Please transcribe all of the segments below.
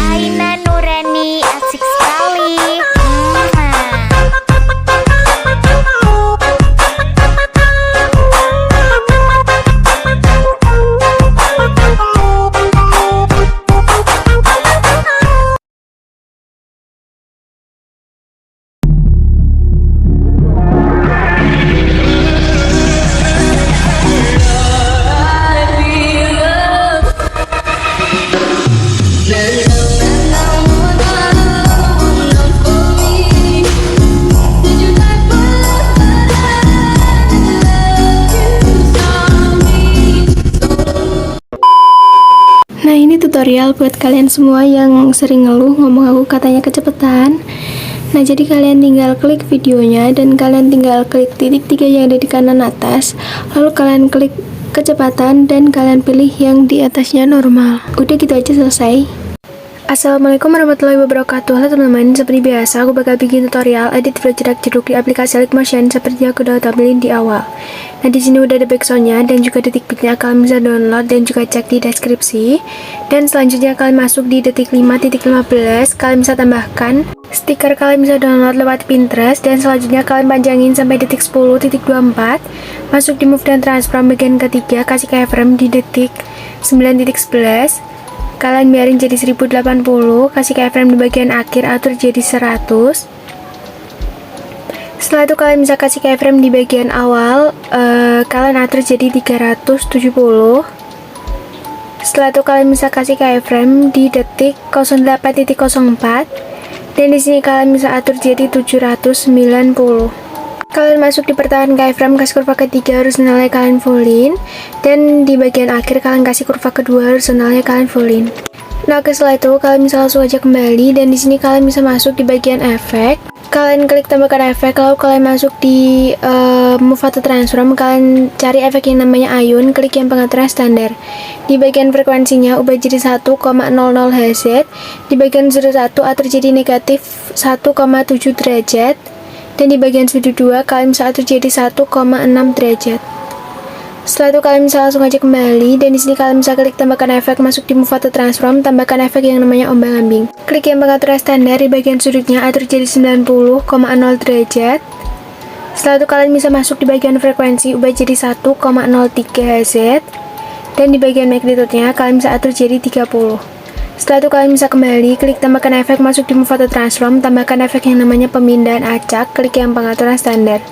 Aina Nurani asik sekali. Nah, ini tutorial buat kalian semua yang sering ngeluh ngomong aku katanya kecepatan. Nah, jadi kalian tinggal klik videonya dan kalian tinggal klik titik 3 yang ada di kanan atas. Lalu kalian klik kecepatan dan kalian pilih yang di atasnya normal. Udah gitu aja, selesai. Assalamualaikum warahmatullahi wabarakatuh. Halo teman-teman, seperti biasa aku bakal bikin tutorial edit video jerak-jeruk di aplikasi Linkmotion seperti yang aku udah tampilin di awal. Nah, di sini udah ada backsoundnya dan juga detik bitnya, kalian bisa download dan juga cek di deskripsi. Dan selanjutnya kalian masuk di detik 5.15, kalian bisa tambahkan stiker, kalian bisa download lewat Pinterest. Dan selanjutnya kalian panjangin sampai detik 10.24, masuk di move dan transform bagian ketiga, kasih keyframe di detik 9.11. Kalian biarin jadi 1080, kasih keyframe di bagian akhir, atur jadi 100. Setelah itu kalian bisa kasih keyframe di bagian awal, kalian atur jadi 370. Setelah itu kalian bisa kasih keyframe di detik 08.04, dan di sini kalian bisa atur jadi 790. Kalian masuk di pertahanan keyframe, kasih kurva ketiga horizontalnya kalian fullin, dan di bagian akhir kalian kasih kurva kedua horizontalnya kalian fullin. Nah, setelah itu kalian bisa langsung aja kembali, dan di sini kalian bisa masuk di bagian efek. Kalian klik tambahkan efek, lalu kalian masuk di move atau transform, kalian cari efek yang namanya Ayun, klik yang pengaturan standar. Di bagian frekuensinya ubah jadi 1,00 Hz, di bagian sudut 1 atur jadi negatif 1,7 derajat, dan di bagian sudut 2 kalian bisa atur jadi 1,6 derajat. Setelah itu kalian bisa langsung aja kembali, dan di sini kalian bisa klik tambahkan efek, masuk di move atau transform, tambahkan efek yang namanya ombang-ambing. Klik yang pengaturan standar, di bagian sudutnya atur jadi 90,0 derajat. Setelah itu kalian bisa masuk di bagian frekuensi, ubah jadi 1,03 Hz, dan di bagian magnitude-nya kalian bisa atur jadi 30. Setelah itu kalian bisa kembali, klik tambahkan efek, masuk di move atau transform, tambahkan efek yang namanya pemindahan acak, klik yang pengaturan standar.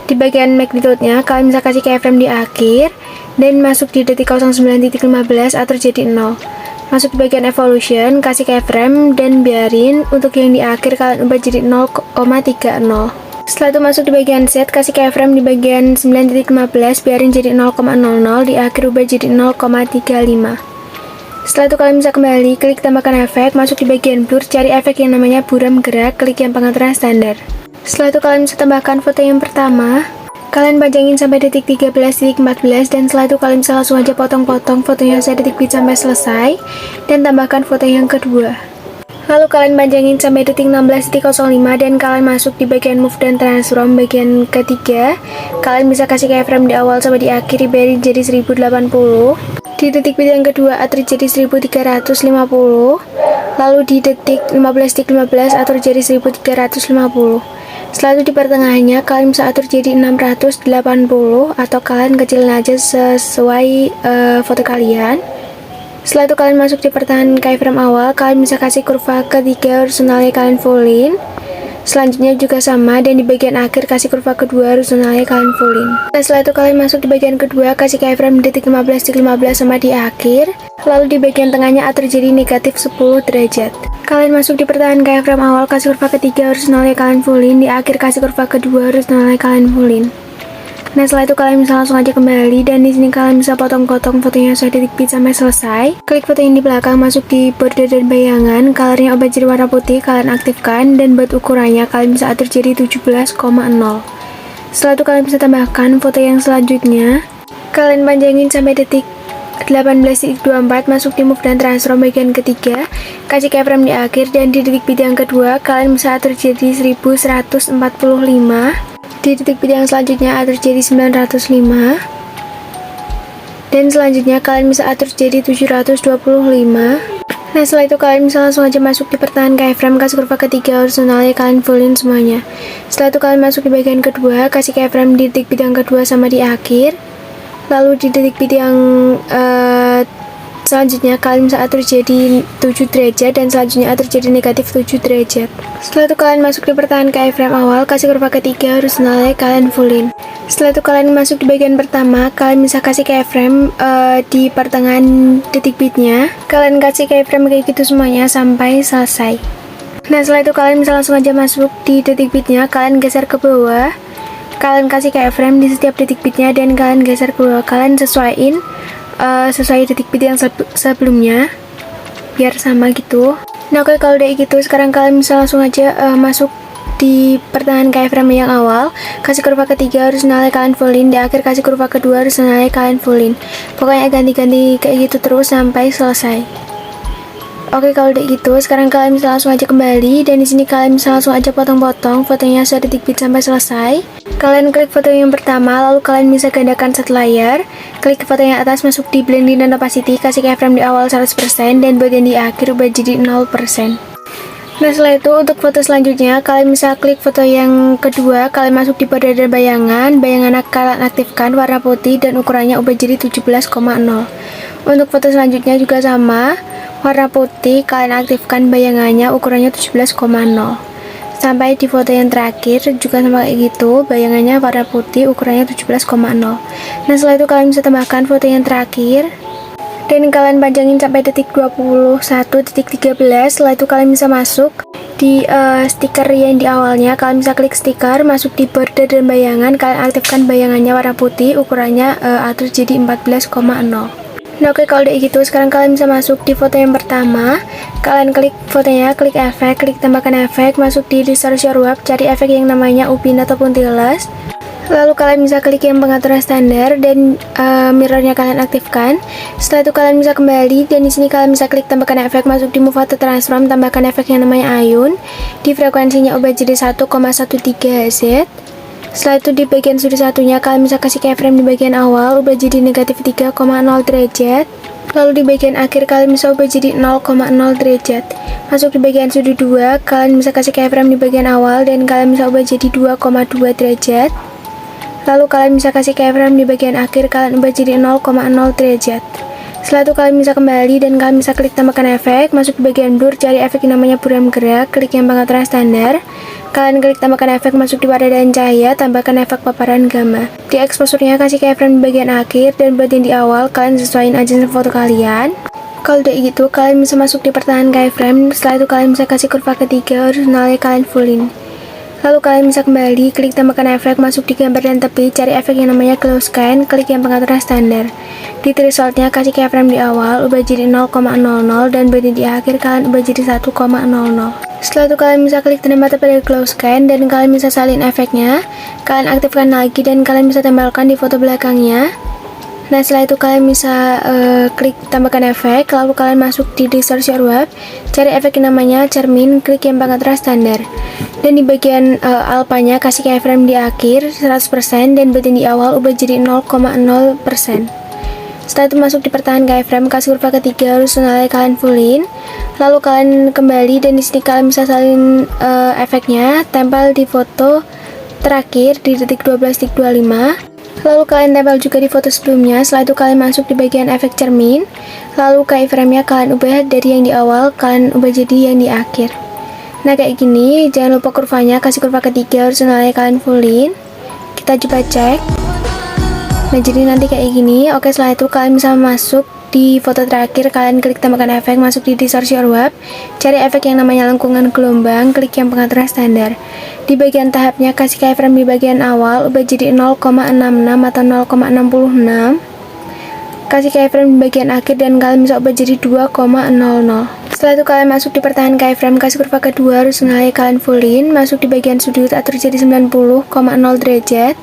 Di bagian magnitude-nya kalian bisa kasih keyframe di akhir, dan masuk di detik 09.15 atur jadi 0. Masuk di bagian evolution, kasih keyframe dan biarin untuk yang di akhir kalian ubah jadi 0,30. Setelah itu masuk di bagian set, kasih keyframe di bagian 9.15, biarin jadi 0,00, di akhir ubah jadi 0,35. Setelah itu kalian bisa kembali, klik tambahkan efek, masuk di bagian blur, cari efek yang namanya buram gerak, klik yang pengaturan standar. Setelah itu kalian bisa tambahkan foto yang pertama, kalian panjangin sampai detik 13.14, dan setelah itu kalian bisa langsung aja potong-potong fotonya sampai detik bit sampai selesai, dan tambahkan foto yang kedua. Lalu kalian panjangin sampai detik 16.05, dan kalian masuk di bagian move dan transform bagian ketiga. Kalian bisa kasih keyframe di awal sampai di akhir, dibiarin jadi 1080. Di detik bit yang kedua atur jadi 1350, lalu di detik 15.15 atur jadi 1350. Setelah itu di pertengahannya kalian bisa atur jadi 680, atau kalian kecilin aja sesuai foto kalian. Setelah itu kalian masuk di pertahanan keyframe awal, kalian bisa kasih kurva ketiga horizontalnya kalian fullin. Selanjutnya juga sama, dan di bagian akhir kasih kurva kedua horizontalnya kalian fullin. Nah, setelah itu kalian masuk di bagian kedua, kasih keyframe di detik 15.15 sama di akhir. Lalu di bagian tengahnya atur jadi negatif 10 derajat. Kalian masuk di pertahanan keyframe awal, kasih kurva ketiga horizontalnya kalian fullin, di akhir kasih kurva kedua horizontalnya kalian fullin. Nah, setelah itu kalian bisa langsung aja kembali, dan di sini kalian bisa potong-potong fotonya sampai detik bit sampai selesai. Klik foto yang di belakang, masuk di border dan bayangan, colornya ubah jadi warna putih, kalian aktifkan, dan buat ukurannya kalian bisa atur jadi 17,0. Setelah itu kalian bisa tambahkan foto yang selanjutnya, kalian panjangin sampai detik 18.24, masuk di move dan transform bagian ketiga, kasih keyframe di akhir, dan di detik bit yang kedua kalian bisa atur jadi 1145. Di detik bit yang selanjutnya atur jadi 905, dan selanjutnya kalian bisa atur jadi 725. Nah setelah itu kalian bisa langsung aja masuk di pertengahan keyframe, kasih kurva ketiga horizontalnya, kalian fullin semuanya. Setelah itu kalian masuk di bagian kedua, kasih keyframe di detik bit yang kedua sama di akhir. Lalu di detik bit yang selanjutnya kalian bisa atur jadi 7 derajat dan selanjutnya atur jadi negatif 7 derajat. Setelah itu kalian masuk di pertengahan keyframe awal, kasih kurva ketiga horizontalnya, kalian fullin. Setelah itu kalian masuk di bagian pertama, kalian bisa kasih keyframe di pertengahan detik bitnya. Kalian kasih keyframe kayak gitu semuanya sampai selesai. Nah setelah itu kalian bisa langsung aja masuk di detik bitnya, kalian geser ke bawah. Kalian kasih keyframe di setiap detik bitnya dan kalian geser ke bawah. Kalian sesuaiin sesuai detik bit yang sebelumnya biar sama gitu. Nah oke, kalau udah gitu sekarang kalian bisa langsung aja masuk di pertengahan keyframe yang awal, kasih kurva ketiga horizontalnya, kalian fullin. Di akhir kasih kurva kedua horizontalnya, kalian fullin. Pokoknya ganti-ganti kayak gitu terus sampai selesai. Oke, kalau udah gitu sekarang kalian bisa langsung aja kembali dan di sini kalian bisa langsung aja potong-potong fotonya sedetik bit sampai selesai. Kalian klik foto yang pertama, lalu kalian bisa gandakan satu layar. Klik foto yang atas, masuk di blending dan opacity, kasih keyframe di awal 100% dan bagian di akhir ubah jadi 0%. Nah setelah itu untuk foto selanjutnya kalian bisa klik foto yang kedua, kalian masuk di border dan bayangan kalian aktifkan warna putih dan ukurannya ubah jadi 17,0. Untuk foto selanjutnya juga sama, warna putih kalian aktifkan bayangannya ukurannya 17,0. Sampai di foto yang terakhir juga sama kayak gitu, bayangannya warna putih ukurannya 17,0. Nah setelah itu kalian bisa tambahkan foto yang terakhir dan kalian panjangin sampai detik 21 detik 13. Setelah itu kalian bisa masuk di stiker yang di awalnya, kalian bisa klik stiker, masuk di border dan bayangan, kalian aktifkan bayangannya warna putih, ukurannya atur jadi 14,0. Nah oke, kalau udah gitu sekarang kalian bisa masuk di foto yang pertama, kalian klik fotonya, klik efek, klik tambahkan efek, masuk di restore your web, cari efek yang namanya upin ataupun tiles. Lalu kalian bisa klik yang pengaturan standar dan mirrornya kalian aktifkan. Setelah itu kalian bisa kembali dan di sini kalian bisa klik tambahkan efek, masuk di move atau transform, tambahkan efek yang namanya ayun. Di frekuensinya ubah jadi 1,13 Hz. Setelah itu di bagian sudut satunya kalian bisa kasih keyframe di bagian awal, ubah jadi negatif 3,0 derajat. Lalu di bagian akhir kalian bisa ubah jadi 0,0 derajat. Masuk di bagian sudut 2, kalian bisa kasih keyframe di bagian awal dan kalian bisa ubah jadi 2,2 derajat. Lalu kalian bisa kasih keyframe di bagian akhir, kalian ubah jadi 0,0 derajat. Setelah itu kalian bisa kembali dan kalian bisa klik tambahkan efek, masuk di bagian blur, cari efek yang namanya buram gerak, klik yang pengaturan standar. Kalian klik tambahkan efek, masuk di pada dan cahaya, tambahkan efek paparan gamma. Di exposure-nya kasih keyframe di bagian akhir dan buat yang di awal kalian sesuaiin aja sama foto kalian. Kalau udah gitu kalian bisa masuk di pertengahan keyframe. Setelah itu kalian bisa kasih kurva ketiga horizontalnya, kalian fullin. Lalu kalian bisa kembali, klik tambahkan efek, masuk di gambar dan tepi, cari efek yang namanya glow scan, klik yang pengaturan standar. Di thresholdnya kasih keyframe di awal, ubah jadi 0,00 dan bagian di akhir kalian ubah jadi 1,00. Setelah itu kalian bisa klik tanda mata pada glow scan dan kalian bisa salin efeknya, kalian aktifkan lagi dan kalian bisa tempelkan di foto belakangnya. Nah setelah itu kalian bisa klik tambahkan efek, lalu kalian masuk di restore your web, cari efek yang namanya cermin, klik yang pengaturan standar. Dan di bagian alpanya kasih keyframe di akhir 100% dan bagian di awal ubah jadi 0,0%. Setelah itu masuk di pertengahan keyframe, kasih kurva ketiga horizontalnya, kalian fullin. Lalu kalian kembali dan di sini kalian bisa salin efeknya, tempel di foto terakhir di detik 12.25. Lalu kalian tempel juga di foto sebelumnya. Setelah itu kalian masuk di bagian efek cermin, lalu keyframe-nya kalian ubah dari yang di awal, kalian ubah jadi yang di akhir. Nah kayak gini, jangan lupa kurvanya, kasih kurva ketiga horizontalnya, kalian fullin. Kita coba cek. Nah jadi nanti kayak gini. Oke, setelah itu kalian bisa masuk di foto terakhir, kalian klik tambahkan efek, masuk di restore your web, cari efek yang namanya lengkungan gelombang, klik yang pengaturan standar. Di bagian tahapnya kasih keyframe di bagian awal, ubah jadi 0,66 atau 0,66. Kasih keyframe di bagian akhir dan kalian bisa ubah jadi 2,00. Setelah itu kalian masuk di pertengahan keyframe, kasih kurva kedua horizontalnya, kalian fullin. Masuk di bagian sudut, atur jadi 90,0 derajat.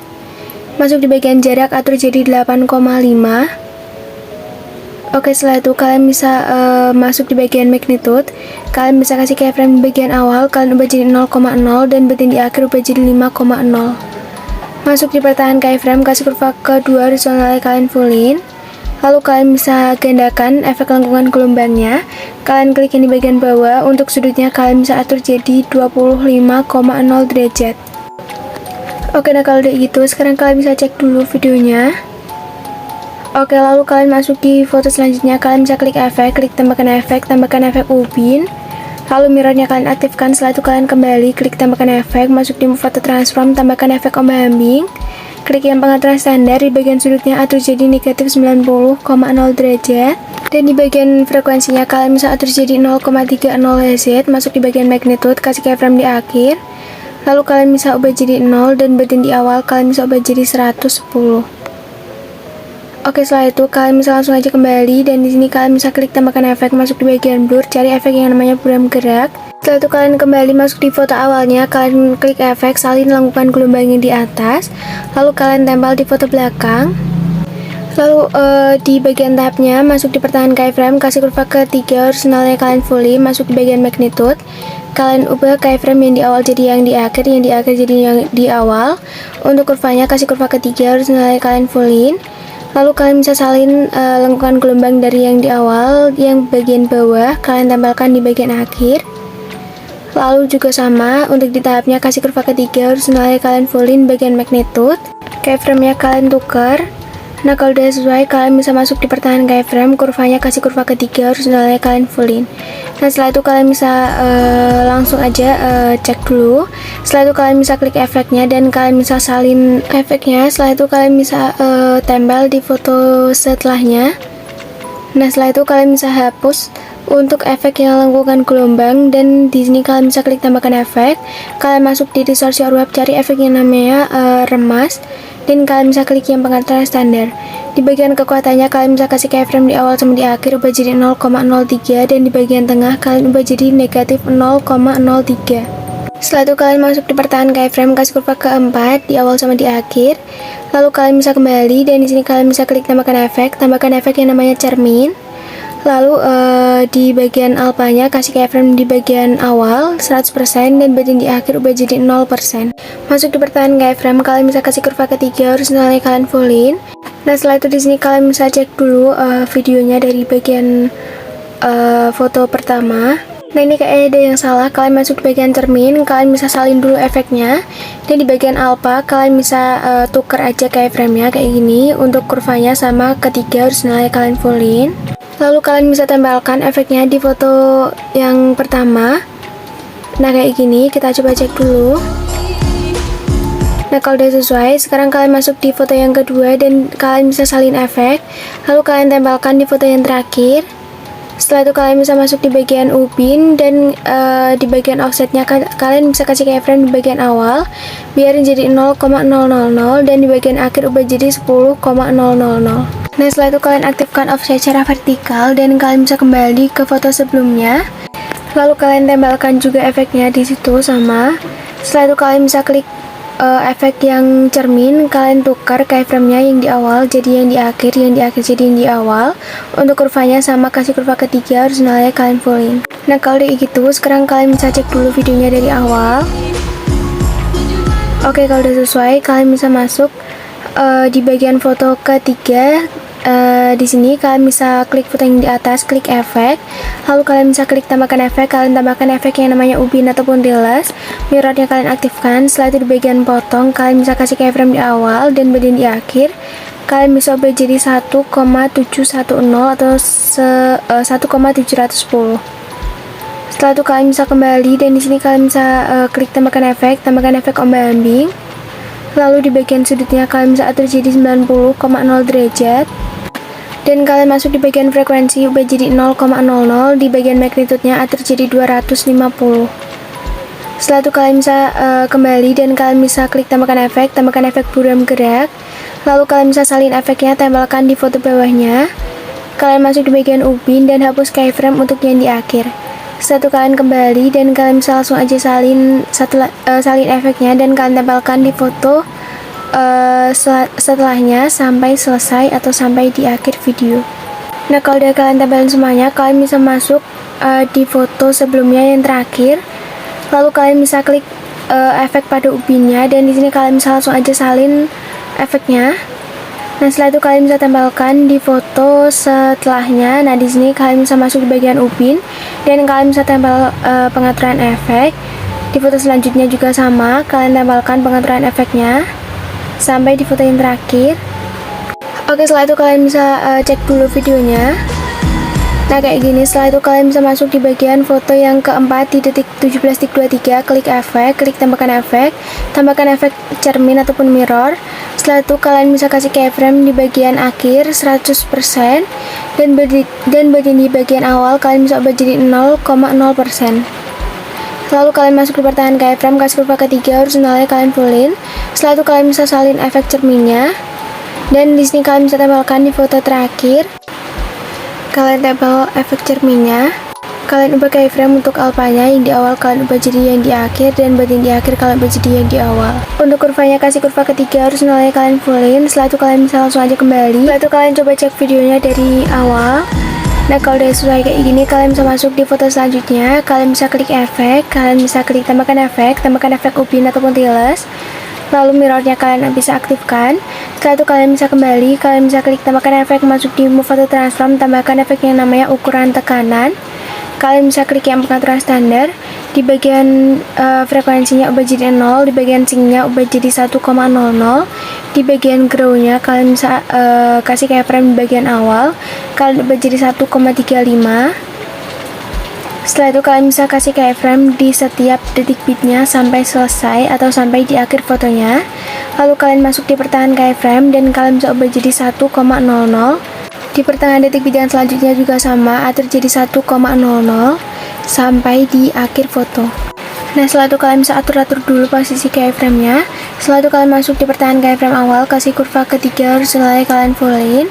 Masuk di bagian jarak, atur jadi 8,5. Oke, setelah itu kalian bisa masuk di bagian magnitude. Kalian bisa kasih keyframe di bagian awal, kalian ubah jadi 0,0 dan bagian di akhir ubah jadi 5,0. Masuk di pertengahan keyframe, kasih kurva kedua horizontalnya, kalian fullin. Lalu kalian bisa gandakan efek lengkungan gelombangnya. Kalian klik yang di bagian bawah. Untuk sudutnya kalian bisa atur jadi 25,0 derajat. Oke, nah kalau udah gitu sekarang kalian bisa cek dulu videonya. Oke, lalu kalian masuk di foto selanjutnya. Kalian bisa klik efek, tambahkan efek ubin. Lalu mirrornya kalian aktifkan. Setelah itu kalian kembali klik tambahkan efek, masuk di foto transform, tambahkan efek ombak ambing. Klik yang pengaturan standar, di bagian sudutnya atur jadi negatif 90,0 derajat. Dan di bagian frekuensinya kalian bisa atur jadi 0,30 Hz. Masuk di bagian magnitude, kasih keyframe di akhir. Lalu kalian bisa ubah jadi 0 dan bagian di awal kalian bisa ubah jadi 110. Oke, setelah itu kalian bisa langsung aja kembali dan di sini kalian bisa klik tambahkan efek, masuk di bagian blur, cari efek yang namanya buram gerak. Setelah itu kalian kembali masuk di foto awalnya, kalian klik efek, salin lengkungan gelombangnya di atas, lalu kalian tempel di foto belakang. Lalu di bagian tahapnya masuk di pertahanan keyframe, kasih kurva ketiga horizontalnya kalian fully, masuk di bagian magnitude. Kalian ubah keyframe yang di awal jadi yang di akhir, jadi yang di awal. Untuk kurvanya kasih kurva ketiga horizontalnya kalian fullin. Lalu kalian bisa salin lengkungan gelombang dari yang di awal, yang bagian bawah kalian tempelkan di bagian akhir. Lalu juga sama untuk di tahapnya kasih kurva ketiga horizontalnya kalian fullin bagian magnitude. Keyframe-nya kalian tukar. Nah, kalau udah sesuai kalian bisa masuk di pertahanan keyframe, kurvanya kasih kurva ketiga horizontalnya kalian fullin. Nah, setelah itu kalian bisa langsung aja cek dulu. Setelah itu kalian bisa klik efeknya dan kalian bisa salin efeknya. Setelah itu kalian bisa tempel di foto setelahnya. Nah, setelah itu kalian bisa hapus untuk efek yang lengkungan gelombang dan di sini kalian bisa klik tambahkan efek. Kalian masuk di resource your web, cari efek yang namanya remas dan kalian bisa klik yang pengaturan standar. Di bagian kekuatannya kalian bisa kasih keyframe di awal sama di akhir, ubah jadi 0,03 dan di bagian tengah kalian ubah jadi negatif 0,03. Setelah itu kalian masuk di pertahanan keyframe, kasih kurva keempat di awal sama di akhir. Lalu kalian bisa kembali dan di sini kalian bisa klik tambahkan efek yang namanya cermin. Lalu di bagian alpanya kasih keyframe di bagian awal 100% dan bagian di akhir ubah jadi 0%. Masuk di pertahanan keyframe, kalian bisa kasih kurva ketiga horizontalnya kalian fullin. Nah, setelah itu di sini kalian bisa cek dulu videonya dari bagian foto pertama. Nah, ini kayak ada yang salah. Kalian masuk di bagian cermin, kalian bisa salin dulu efeknya. Dan di bagian alpha kalian bisa tuker aja keyframe-nya kayak gini untuk kurvanya sama ketiga horizontalnya kalian fullin. Lalu kalian bisa tempelkan efeknya di foto yang pertama. Nah, kayak gini, kita coba cek dulu. Nah, kalau udah sesuai, sekarang kalian masuk di foto yang kedua dan kalian bisa salin efek. Lalu kalian tempelkan di foto yang terakhir. Setelah itu kalian bisa masuk di bagian ubin dan di bagian offsetnya kalian bisa kasih keyframe di bagian awal, biarin jadi 0,000 dan di bagian akhir ubah jadi 10,000. Nah, setelah itu kalian aktifkan offset secara vertikal dan kalian bisa kembali ke foto sebelumnya. Lalu kalian tempelkan juga efeknya di situ sama. Setelah itu kalian bisa klik efek yang cermin, kalian tukar keyframe-nya yang di awal jadi yang di akhir, jadi yang di awal. Untuk kurvanya sama, kasih kurva ketiga horizontalnya kalian fullin. Nah, kalau udah gitu, sekarang kalian bisa cek dulu videonya dari awal. Oke, kalau udah sesuai, kalian bisa masuk di bagian foto ketiga. Di sini kalian bisa klik foto yang di atas, klik efek, lalu kalian bisa klik tambahkan efek. Kalian tambahkan efek yang namanya ubin ataupun relas, mirrornya kalian aktifkan. Setelah itu di bagian potong kalian bisa kasih keyframe di awal dan bagian di akhir. Kalian bisa ubah jadi 1,710 atau 1,710. Setelah itu kalian bisa kembali dan di sini kalian bisa klik tambahkan efek ombak ambing. Lalu di bagian sudutnya kalian bisa atur jadi 90,0 derajat. Dan kalian masuk di bagian frekuensi, ubah jadi 0,00. Di bagian magnitude-nya atur jadi 250. Setelah itu kalian bisa kembali dan kalian bisa klik tambahkan efek buram gerak. Lalu kalian bisa salin efeknya, tempelkan di foto bawahnya. Kalian masuk di bagian ubin dan hapus keyframe untuk yang di akhir. Setelah itu kalian kembali dan kalian bisa langsung aja salin efeknya dan kalian tempelkan di foto setelahnya sampai selesai atau sampai di akhir video. Nah, kalau udah kalian tempelin semuanya, kalian bisa masuk di foto sebelumnya yang terakhir. Lalu kalian bisa klik efek pada ubinnya dan di sini kalian bisa langsung aja salin efeknya. Nah, setelah itu kalian bisa tempelkan di foto setelahnya. Nah, di sini kalian bisa masuk di bagian upin dan kalian bisa tempel pengaturan efek. Di foto selanjutnya juga sama, kalian tempelkan pengaturan efeknya sampai di foto yang terakhir. Oke, setelah itu kalian bisa cek dulu videonya. Nah, kayak gini. Setelah itu kalian bisa masuk di bagian foto yang keempat di detik 17.23, klik efek, klik tambahkan efek cermin ataupun mirror. Setelah itu kalian bisa kasih keyframe di bagian akhir 100% dan bagian di bagian awal kalian bisa ubah jadi 0,0%. Lalu kalian masuk di pertahanan keyframe, kasih kurva ketiga, horizontalnya kalian fullin. Setelah itu kalian bisa salin efek cerminnya. Dan di sini kalian bisa tempelkan di foto terakhir. Kalian tempel efek cerminnya. Kalian ubah keyframe untuk alpanya, yang di awal kalian ubah jadi yang di akhir, dan bagian di akhir kalian ubah jadi yang di awal. Untuk kurvanya kasih kurva ketiga, horizontalnya kalian fullin. Setelah itu kalian bisa langsung aja kembali. Setelah itu kalian coba cek videonya dari awal. Nah, kalau udah sesuai kayak gini, kalian bisa masuk di foto selanjutnya. Kalian bisa klik efek, kalian bisa klik tambahkan efek upin ataupun tiles. Lalu mirrornya kalian bisa aktifkan. Setelah itu kalian bisa kembali, kalian bisa klik tambahkan efek, masuk di move atau transform, tambahkan efek yang namanya ukuran tekanan. Kalian bisa klik yang pengaturan standar. Di bagian frekuensinya ubah jadi 0, di bagian sync-nya ubah jadi 1,00. Di bagian grow-nya kalian bisa kasih keyframe di bagian awal, kalian ubah jadi 1,35. Setelah itu kalian bisa kasih keyframe di setiap detik bitnya sampai selesai atau sampai di akhir fotonya. Lalu kalian masuk di pertahanan keyframe dan kalian bisa ubah jadi 1,00. Di pertengahan detik bit yang selanjutnya juga sama, atur jadi 1,00 sampai di akhir foto. Nah, setelah itu kalian bisa atur-atur dulu posisi keyframe-nya. Setelah itu kalian masuk di pertahanan keyframe awal, kasih kurva ketiga, horizontalnya kalian fullin.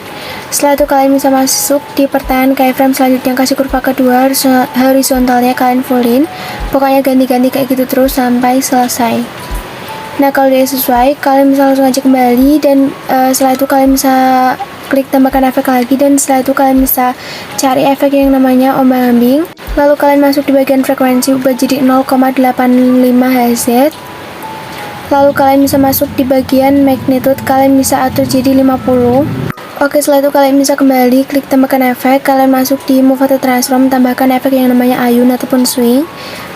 Setelah itu kalian bisa masuk di pertahanan keyframe selanjutnya, kasih kurva kedua, horizontalnya kalian fullin. Pokoknya ganti-ganti kayak gitu terus sampai selesai. Nah, kalau udah sesuai, kalian bisa langsung aja kembali dan setelah itu kalian bisa klik tambahkan efek lagi, dan setelah itu kalian bisa cari efek yang namanya ombang-ambing. Lalu kalian masuk di bagian frekuensi, ubah jadi 0,85 Hz. Lalu kalian bisa masuk di bagian magnitude, kalian bisa atur jadi 50. Oke, setelah itu kalian bisa kembali, klik tambahkan efek, kalian masuk di move atau transform, tambahkan efek yang namanya ayun ataupun swing.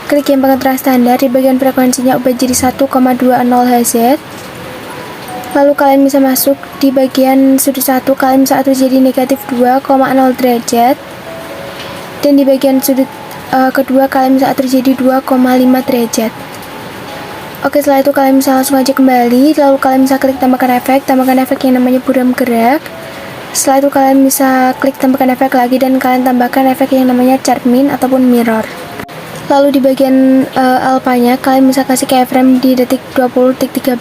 Klik yang pengaturan standar, di bagian frekuensinya ubah jadi 1,20 Hz. Lalu kalian bisa masuk di bagian sudut 1, kalian bisa atur jadi negatif 2,0 derajat. Dan di bagian sudut kedua kalian bisa atur jadi 2,5 derajat. Oke, setelah itu kalian bisa langsung aja kembali. Lalu kalian bisa klik tambahkan efek yang namanya buram gerak. Setelah itu kalian bisa klik tambahkan efek lagi dan kalian tambahkan efek yang namanya cermin ataupun mirror. Lalu di bagian alpanya kalian bisa kasih keyframe di detik 20.13,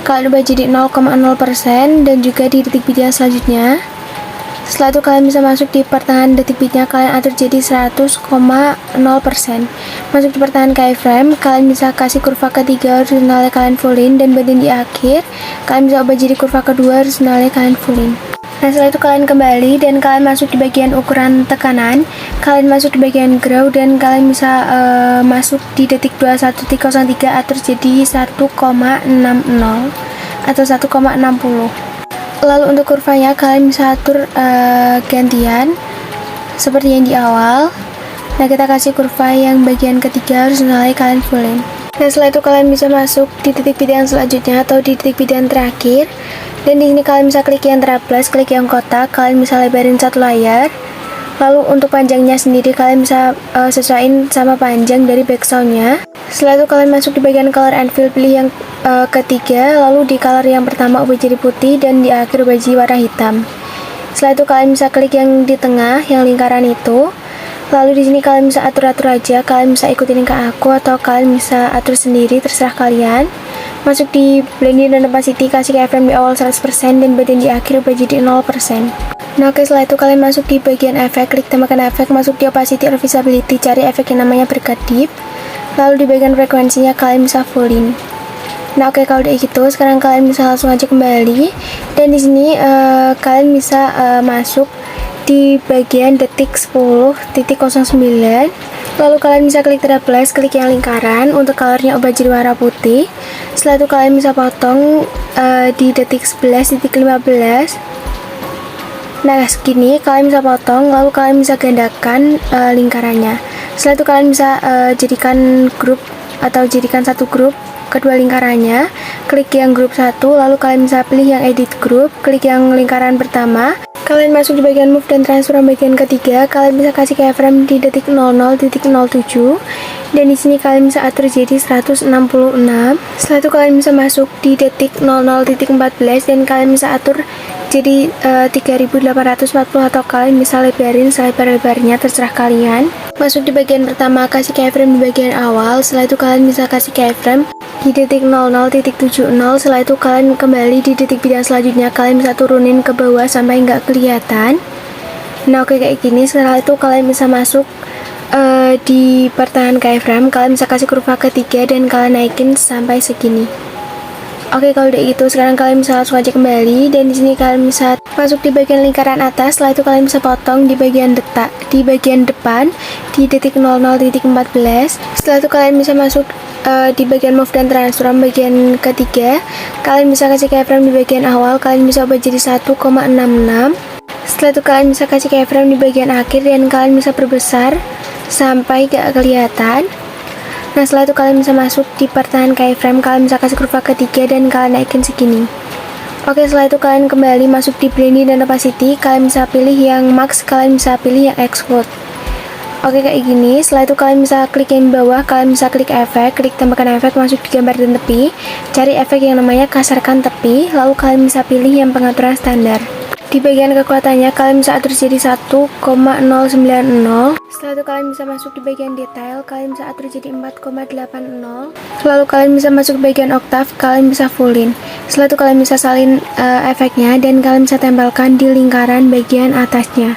kalian ubah jadi 0,0% dan juga di detik bit yang selanjutnya. Setelah itu kalian bisa masuk di pertahanan detik bitnya, kalian atur jadi 100,0%. Masuk di pertahanan keyframe, kalian bisa kasih kurva ketiga, horizontalnya kalian fullin, dan bagian di akhir kalian bisa ubah jadi kurva kedua, horizontalnya kalian fullin. Nah, setelah itu kalian kembali dan kalian masuk di bagian ukuran tekanan, kalian masuk di bagian grow dan kalian bisa masuk di detik 21.03, atur jadi 1,60 atau 1,60. Lalu untuk kurvanya kalian bisa atur gantian seperti yang di awal. Nah, kita kasih kurva yang bagian ketiga, horizontalnya kalian fullin. Nah, setelah itu kalian bisa masuk di titik bit yang selanjutnya atau di titik bit yang terakhir. Dan di sini kalian bisa klik yang trapeze, klik yang kotak, kalian bisa lebarin satu layar. Lalu untuk panjangnya sendiri kalian bisa sesuaiin sama panjang dari backgroundnya. Setelah itu kalian masuk di bagian color and fill, pilih yang ketiga, lalu di color yang pertama ubah jadi putih dan di akhir ubah jadi warna hitam. Setelah itu kalian bisa klik yang di tengah, yang lingkaran itu. Lalu di sini kalian bisa atur-atur aja, kalian bisa ikutin ke aku atau kalian bisa atur sendiri, terserah kalian. Masuk di blending dan opacity, kasih keyframe di awal 100% dan bagian di akhir ubah jadi 0%. Nah, oke, setelah itu kalian masuk di bagian efek, klik tambahkan efek, masuk di opacity or visibility, cari efek yang namanya berkedip. Lalu di bagian frekuensinya kalian bisa fullin. Nah, oke, kalau udah gitu, sekarang kalian bisa langsung aja kembali. Dan di sini kalian bisa masuk di bagian detik 10.09. Lalu kalian bisa klik trapeze, klik yang lingkaran, untuk colornya ubah jadi warna putih. Setelah itu kalian bisa potong di detik 11.15. Nah, segini kalian bisa potong, lalu kalian bisa gandakan lingkarannya. Setelah itu kalian bisa jadikan grup atau jadikan satu grup kedua lingkarannya. Klik yang grup 1, lalu kalian bisa pilih yang edit group, klik yang lingkaran pertama. Kalian masuk di bagian move dan transfer bagian ketiga. Kalian bisa kasih keyframe di detik 00.07 dan di sini kalian bisa atur jadi 166. Setelah itu kalian bisa masuk di detik 00.14 dan kalian bisa atur jadi 3840 atau kalian bisa lebarin selebar-lebarnya, terserah kalian. Masuk di bagian pertama, kasih keyframe di bagian awal. Setelah itu kalian bisa kasih keyframe di detik 00.70. Setelah itu kalian kembali di detik bidang selanjutnya, kalian bisa turunin ke bawah sampai nggak kelihatan. Nah, oke, kayak gini. Setelah itu kalian bisa masuk di pertahanan keyframe, kalian bisa kasih kurva ketiga dan kalian naikin sampai segini. Oke, kalau udah gitu sekarang kalian bisa langsung aja kembali dan di sini kalian bisa masuk di bagian lingkaran atas. Setelah itu kalian bisa potong di bagian depan di detik 00.14. Setelah itu kalian bisa masuk di bagian move dan transform bagian ketiga. Kalian bisa kasih keyframe di bagian awal, kalian bisa ubah jadi 1,66. Setelah itu kalian bisa kasih keyframe di bagian akhir dan kalian bisa perbesar sampai gak kelihatan. Nah, setelah itu kalian bisa masuk di pertahanan keyframe, kalian bisa kasih kurva ketiga dan kalian naikin segini. Oke, setelah itu kalian kembali masuk di blending dan opacity, kalian bisa pilih yang max, kalian bisa pilih yang exclude. Oke, kayak gini. Setelah itu kalian bisa klik yang bawah, kalian bisa klik efek, klik tambahkan efek, masuk di gambar dan tepi, cari efek yang namanya kasarkan tepi, lalu kalian bisa pilih yang pengaturan standar. Di bagian kekuatannya kalian bisa atur jadi 1,090. Setelah itu kalian bisa masuk di bagian detail, kalian bisa atur jadi 4,80. Lalu kalian bisa masuk di bagian oktav, kalian bisa fullin. Setelah itu kalian bisa salin efeknya dan kalian bisa tempelkan di lingkaran bagian atasnya.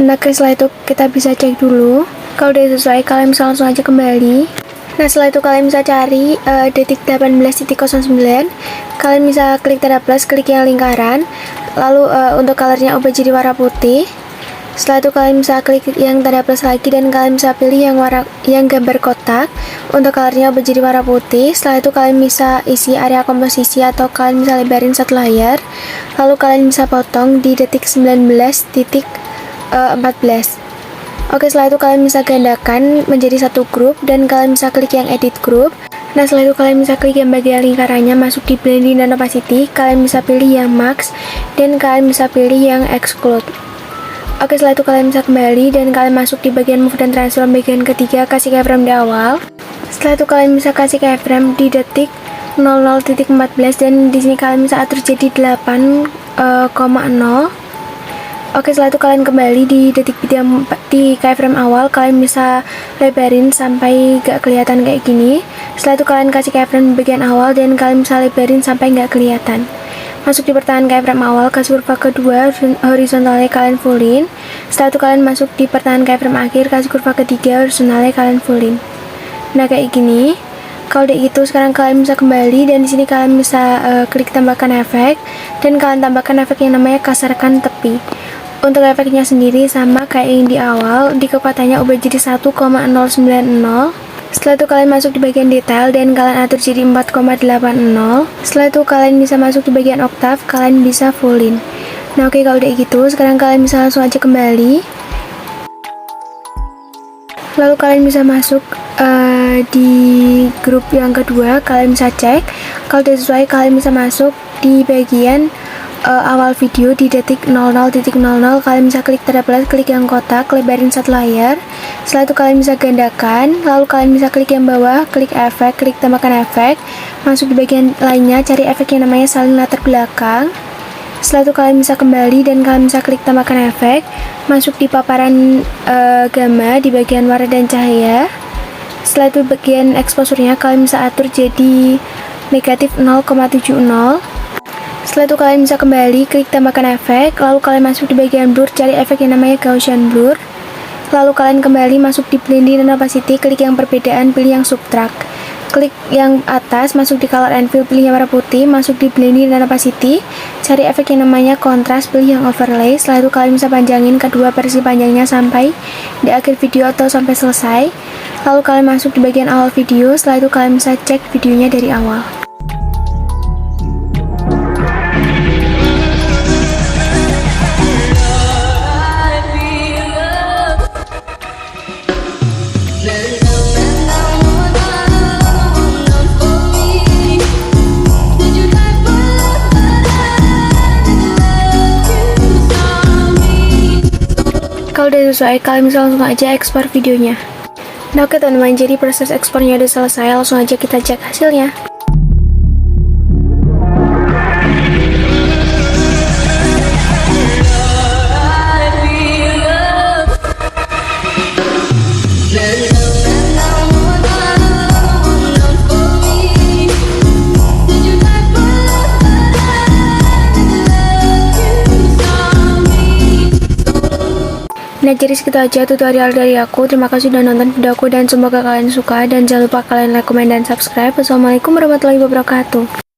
Nah, setelah itu kita bisa cek dulu. Kalau udah sesuai, kalian bisa langsung aja kembali. Nah, setelah itu kalian bisa cari detik 18.09. Kalian bisa klik tanda plus, klik yang lingkaran. Lalu untuk colornya ubah jadi warna putih. Setelah itu kalian bisa klik yang tanda plus lagi dan kalian bisa pilih yang gambar kotak. Untuk colornya ubah jadi warna putih. Setelah itu kalian bisa isi area komposisi atau kalian bisa lebarin satu layar. Lalu kalian bisa potong di detik 19.14. Oke, setelah itu kalian bisa gandakan menjadi satu grup dan kalian bisa klik yang edit group. Nah, setelah itu kalian bisa klik yang bagian lingkarannya, masuk di blending dan opacity, kalian bisa pilih yang max dan kalian bisa pilih yang exclude. Oke, setelah itu kalian bisa kembali dan kalian masuk di bagian move dan transform bagian ketiga, kasih keyframe di awal. Setelah itu kalian bisa kasih keyframe di detik 00.14 dan di sini kalian bisa atur jadi 8,0. Oke, setelah itu kalian kembali di detik di keyframe awal, kalian bisa lebarin sampai gak kelihatan kayak gini. Setelah itu kalian kasih keyframe di bagian awal dan kalian bisa lebarin sampai gak kelihatan. Masuk di pertahanan keyframe awal, kasih kurva kedua, horizontalnya kalian fullin. Setelah itu kalian masuk di pertahanan keyframe akhir, kasih kurva ketiga, horizontalnya kalian fullin. Nah, kayak gini. Kalau udah gitu sekarang kalian bisa kembali dan di sini kalian bisa klik tambahkan efek dan kalian tambahkan efek yang namanya kasarkan tepi. Untuk efeknya sendiri sama kayak yang di awal, di kekuatannya ubah jadi 1,090. Setelah itu kalian masuk di bagian detail dan kalian atur jadi 4,80. Setelah itu kalian bisa masuk di bagian oktav, kalian bisa fullin. Nah, oke, kalau udah gitu sekarang kalian bisa langsung aja kembali. Lalu kalian bisa masuk di grup yang kedua, kalian bisa cek. Kalau udah sesuai, kalian bisa masuk di bagian awal video di detik 00.00. Kalian bisa klik tanda plus, klik yang kotak, lebarin satu layar. Setelah itu kalian bisa gandakan, lalu kalian bisa klik yang bawah, klik efek, klik tambahkan efek, masuk di bagian lainnya, cari efek yang namanya salin latar belakang. Setelah itu kalian bisa kembali dan kalian bisa klik tambahkan efek, masuk di paparan gamma di bagian warna dan cahaya. Setelah itu bagian exposure-nya kalian bisa atur jadi negatif 0,70. Setelah itu kalian bisa kembali, klik tambahkan efek, lalu kalian masuk di bagian blur, cari efek yang namanya Gaussian blur. Lalu kalian kembali masuk di blending dan opacity, klik yang perbedaan, pilih yang subtract. Klik yang atas, masuk di color and fill, pilih yang warna putih, masuk di blending dan opacity, cari efek yang namanya kontras, pilih yang overlay. Setelah itu kalian bisa panjangin kedua versi panjangnya sampai di akhir video atau sampai selesai. Lalu kalian masuk di bagian awal video, setelah itu kalian bisa cek videonya dari awal. Kalau udah sesuai, kalian bisa langsung aja ekspor videonya. Nah oke teman-teman, jadi proses ekspornya udah selesai, langsung aja kita cek hasilnya. Nah jadi segitu aja tutorial dari aku. Terima kasih sudah nonton video aku dan semoga kalian suka. Dan jangan lupa kalian like, komen, dan subscribe. Wassalamualaikum warahmatullahi wabarakatuh.